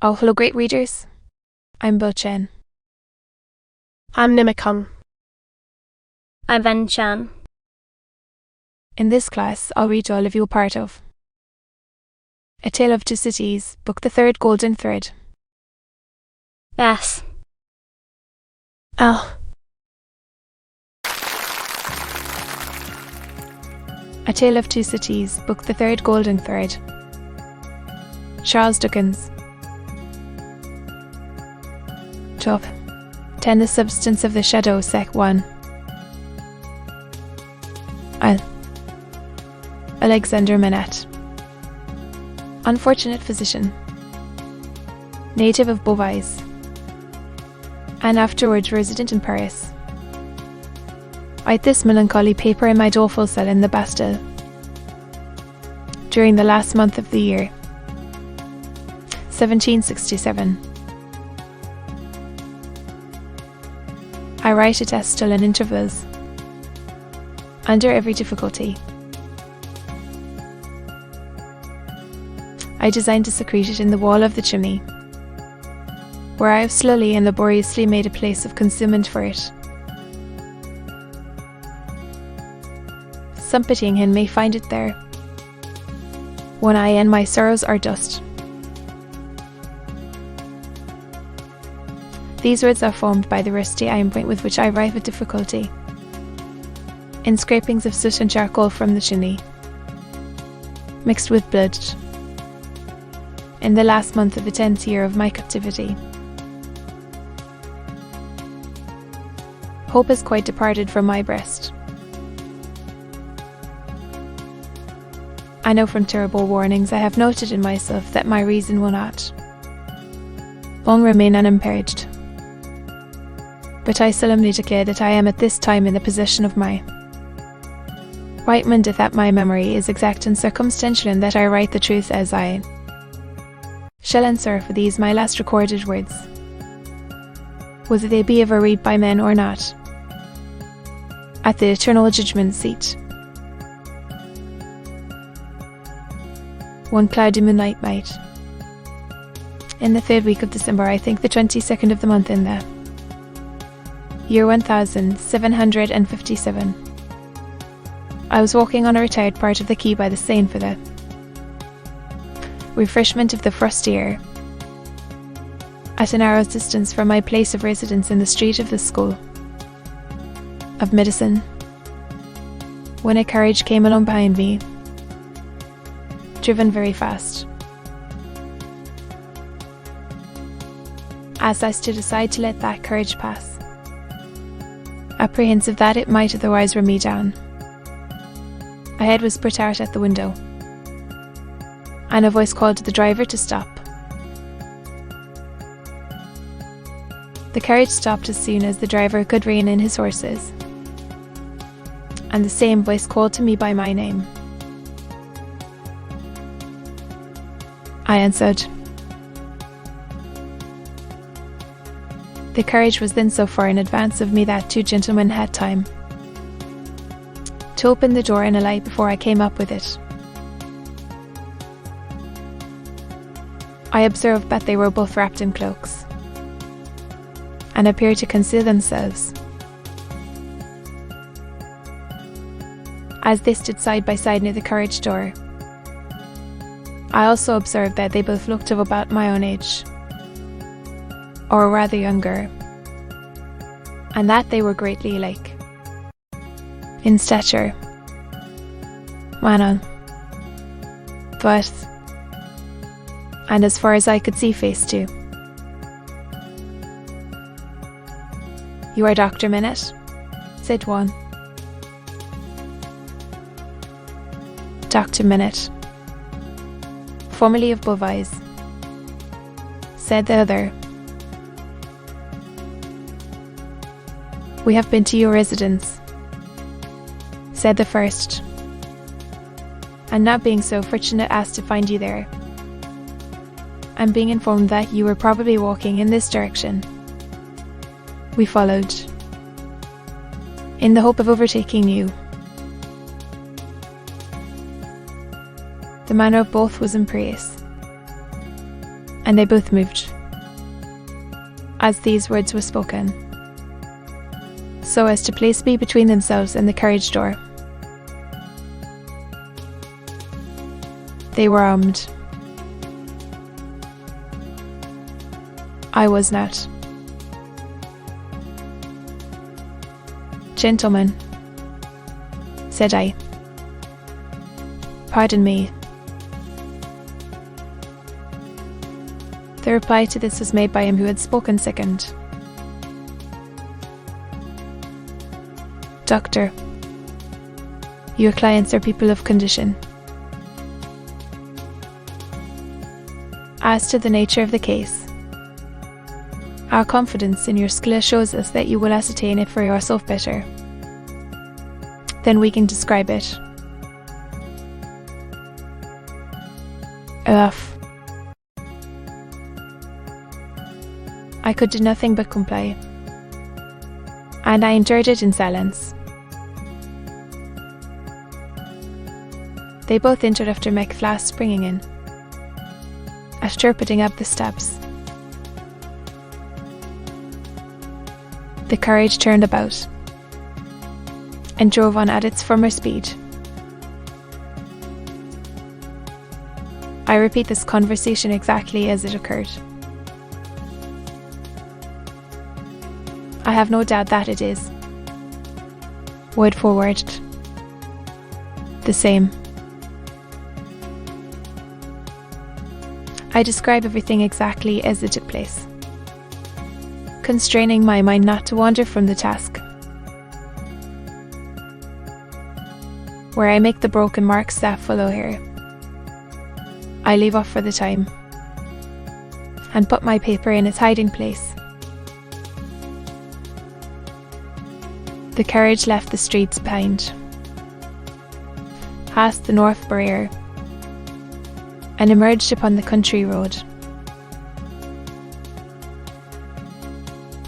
Oh, hello, great readers. I'm Bo-Chen. I'm Nimicon. I'm Van Chan. In this class, I'll read all of you a part of A Tale of Two Cities, Book the Third, Golden Thread. S. L. A Tale of Two Cities, Book the Third, Golden Thread. Charles Dickens. Chap. 10. The Substance of the Shadow, Sec. 1. Alexander Manette. Unfortunate physician. Native of Beauvais, and afterwards resident in Paris. I had this melancholy paper in my doleful cell in the Bastille during the last month of the year 1767. I write it as still in intervals, under every difficulty. I designed to secrete it in the wall of the chimney, where I have slowly and laboriously made a place of concealment for it. Some pitying hen may find it there, when I and my sorrows are dust. These words are formed by the rusty iron point with which I write with difficulty, in scrapings of soot and charcoal from the chimney, mixed with blood, in the last month of the 10th year of my captivity. Hope has quite departed from my breast. I know from terrible warnings I have noted in myself that my reason will not long remain unimpaired. But I solemnly declare that I am at this time in the possession of my right mind, that my memory is exact and circumstantial, and that I write the truth as I shall answer for these my last recorded words, whether they be ever read by men or not, at the eternal judgment seat. One cloudy moonlight night, in the 3rd week of December, I think the 22nd of the month in the year 1757, I was walking on a retired part of the quay by the Seine for the refreshment of the frosty air, at an hour's distance from my place of residence in the street of the School of Medicine, when a carriage came along behind me, driven very fast. As I stood aside to let that carriage pass, apprehensive that it might otherwise run me down, a head was put out at the window, and a voice called to the driver to stop. The carriage stopped as soon as the driver could rein in his horses, and the same voice called to me by my name. I answered. The carriage was then so far in advance of me that 2 gentlemen had time to open the door and alight before I came up with it. I observed that they were both wrapped in cloaks, and appeared to conceal themselves. As they stood side by side near the carriage door, I also observed that they both looked of about my own age, or rather younger, and that they were greatly alike in stature, manner, birth, and as far as I could see, face too. "You are Dr. Manette?" said one. "Dr. Manette, formerly of Beauvais," said the other. "We have been to your residence," said the first, "and not being so fortunate as to find you there, and being informed that you were probably walking in this direction, we followed, in the hope of overtaking you." The manner of both was imperious, and they both moved as these words were spoken, so as to place me between themselves and the carriage door. They were armed. I was not. "Gentlemen," said I. "Pardon me." The reply to this was made by him who had spoken second. "Doctor, your clients are people of condition. As to the nature of the case, our confidence in your skill shows us that you will ascertain it for yourself better. Then we can describe it." Enough. I could do nothing but comply, and I endured it in silence. They both entered after McFlass springing in, after putting up the steps. The carriage turned about and drove on at its former speed. I repeat this conversation exactly as it occurred. I have no doubt that it is, word for word, the same. I describe everything exactly as it took place, constraining my mind not to wander from the task. Where I make the broken marks that follow here, I leave off for the time, and put my paper in its hiding place. The carriage left the streets behind, passed the North Barrier, and emerged upon the country road.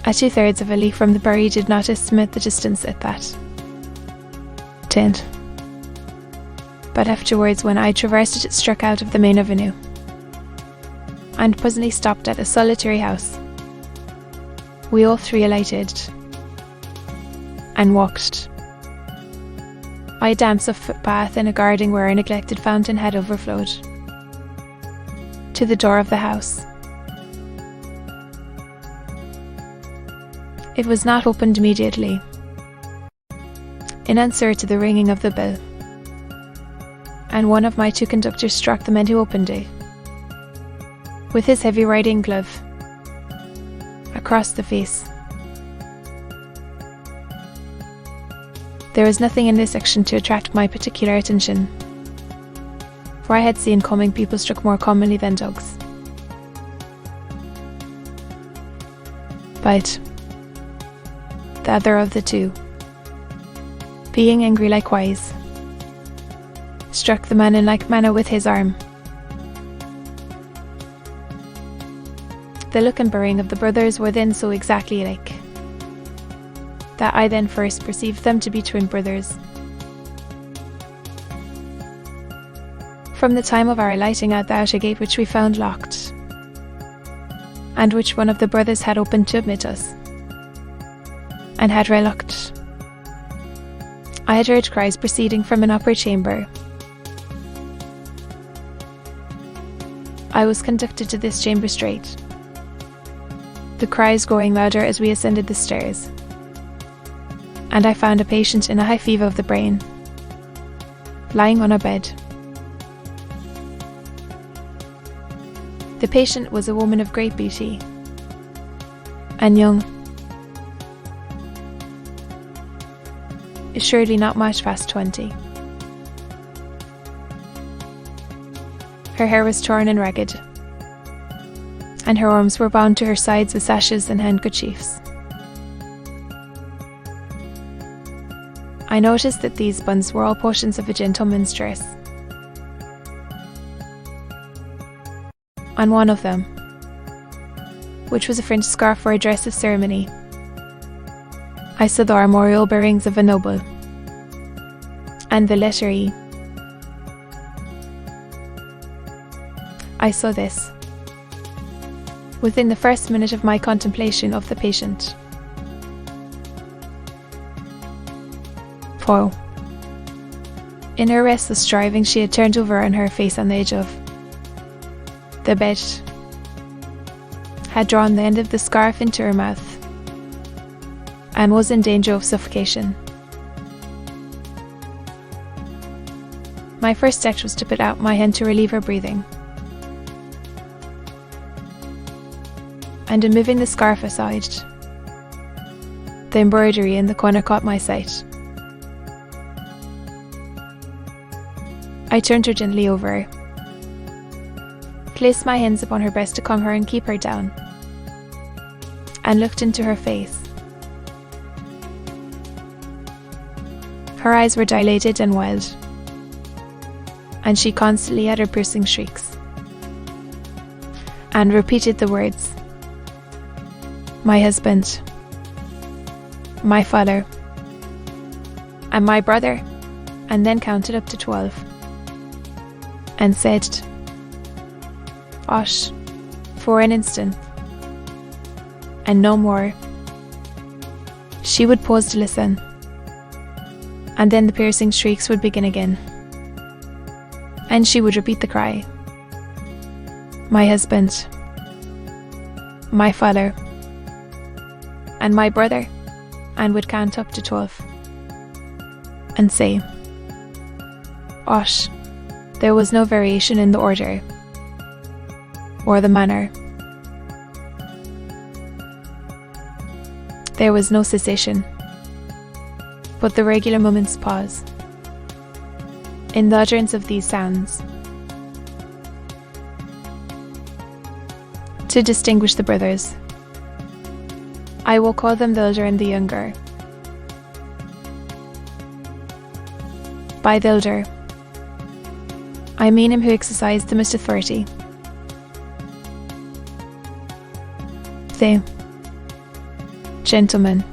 At 2/3 of a league from the Bury did not estimate the distance at that. 10. But afterwards, when I traversed it, it struck out of the main avenue, and presently stopped at a solitary house. We all three alighted, and walked. I danced a footpath in a garden where a neglected fountain had overflowed, to the door of the house. It was not opened immediately, in answer to the ringing of the bell, and one of my two conductors struck the man who opened it, with his heavy riding glove, across the face. There was nothing in this action to attract my particular attention, for I had seen coming people struck more commonly than dogs. But the other of the two, being angry likewise, struck the man in like manner with his arm. The look and bearing of the brothers were then so exactly alike, that I then first perceived them to be twin brothers. From the time of our alighting at the outer gate, which we found locked, and which one of the brothers had opened to admit us, and had relocked, I had heard cries proceeding from an upper chamber. I was conducted to this chamber straight, the cries growing louder as we ascended the stairs, and I found a patient in a high fever of the brain, lying on a bed. The patient was a woman of great beauty, and young, assuredly not much past 20. Her hair was torn and ragged, and her arms were bound to her sides with sashes and handkerchiefs. I noticed that these buns were all portions of a gentleman's dress. On one of them, which was a French scarf for a dress of ceremony, I saw the armorial bearings of a noble, and the letter E. I saw this, within the first minute of my contemplation of the patient. For in her restless striving, she had turned over on her face on the edge of the bed, had drawn the end of the scarf into her mouth, and was in danger of suffocation. My first act was to put out my hand to relieve her breathing, and in moving the scarf aside, the embroidery in the corner caught my sight. I turned her gently over, placed my hands upon her breast to calm her and keep her down, and looked into her face. Her eyes were dilated and wild, and she constantly uttered piercing shrieks, and repeated the words, "My husband, my father, and my brother," and then counted up to 12, and said, "Osh," for an instant, and no more. She would pause to listen, and then the piercing shrieks would begin again, and she would repeat the cry, "My husband, my father, and my brother," and would count up to 12, and say, "Osh." There was no variation in the order or the manner. There was no cessation, but the regular moment's pause in the utterance of these sounds to distinguish the brothers. I will call them the elder and the younger. By the elder, I mean him who exercised the most authority. "The gentleman,"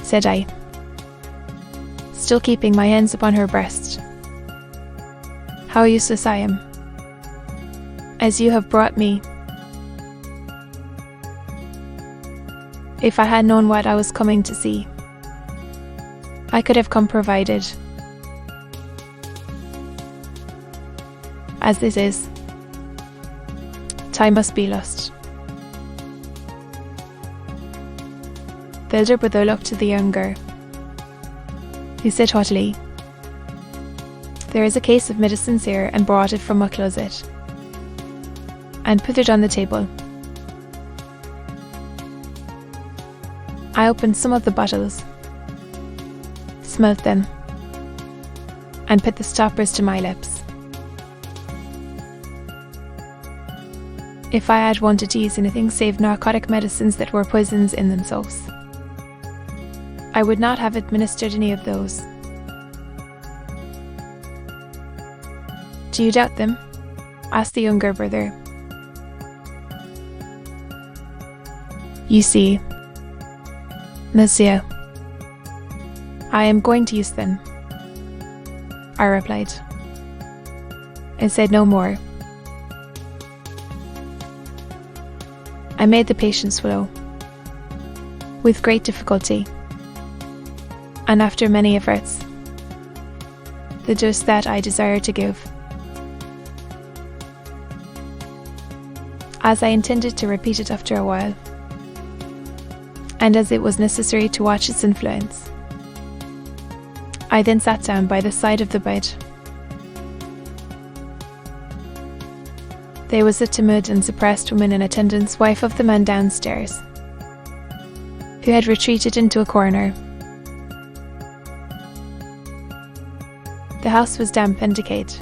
said I, still keeping my hands upon her breast. "How useless I am, as you have brought me. If I had known what I was coming to see, I could have come provided. As this is, time must be lost." The elder brother looked to the younger, who said haughtily, "There is a case of medicines here," and brought it from a closet, and put it on the table. I opened some of the bottles, smelt them, and put the stoppers to my lips. If I had wanted to use anything save narcotic medicines that were poisons in themselves, I would not have administered any of those. "Do you doubt them?" asked the younger brother. "You see, monsieur, I am going to use them," I replied, and said no more. I made the patient swallow, with great difficulty, and after many efforts, the dose that I desired to give. As I intended to repeat it after a while, and as it was necessary to watch its influence, I then sat down by the side of the bed. There was a timid and suppressed woman in attendance, wife of the man downstairs, who had retreated into a corner. The house was damp and decayed,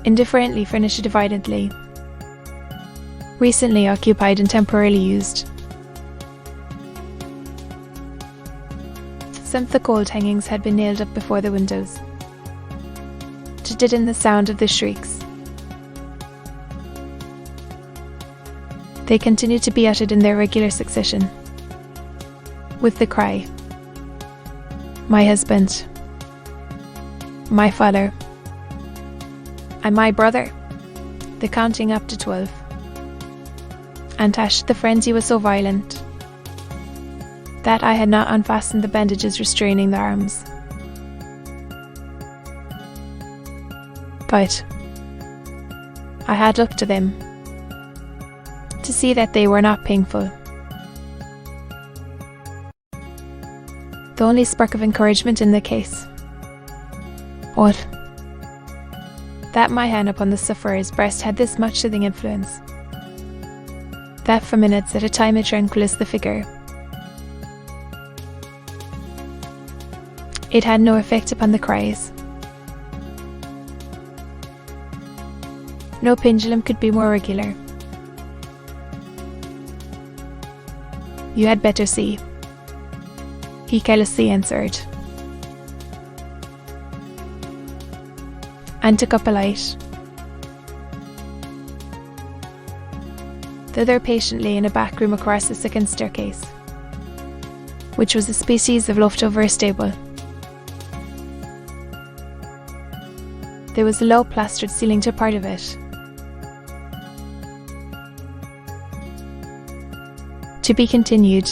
indifferently furnished dividedly, recently occupied and temporarily used. Some of the cold hangings had been nailed up before the windows, to deaden the sound of the shrieks. They continued to be uttered in their regular succession, with the cry, "My husband, my father, and my brother," the counting up to 12, and the frenzy was so violent that I had not unfastened the bandages restraining the arms. But I had looked to them to see that they were not painful. The only spark of encouragement in the case was that my hand upon the sufferer's breast had this much soothing influence, that for minutes at a time it tranquilized the figure. It had no effect upon the cries. No pendulum could be more regular. "You had better see," he carelessly answered, and took up a light. Thither patiently in a back room across the second staircase, which was a species of loft over a stable. There was a low plastered ceiling to part of it. To be continued.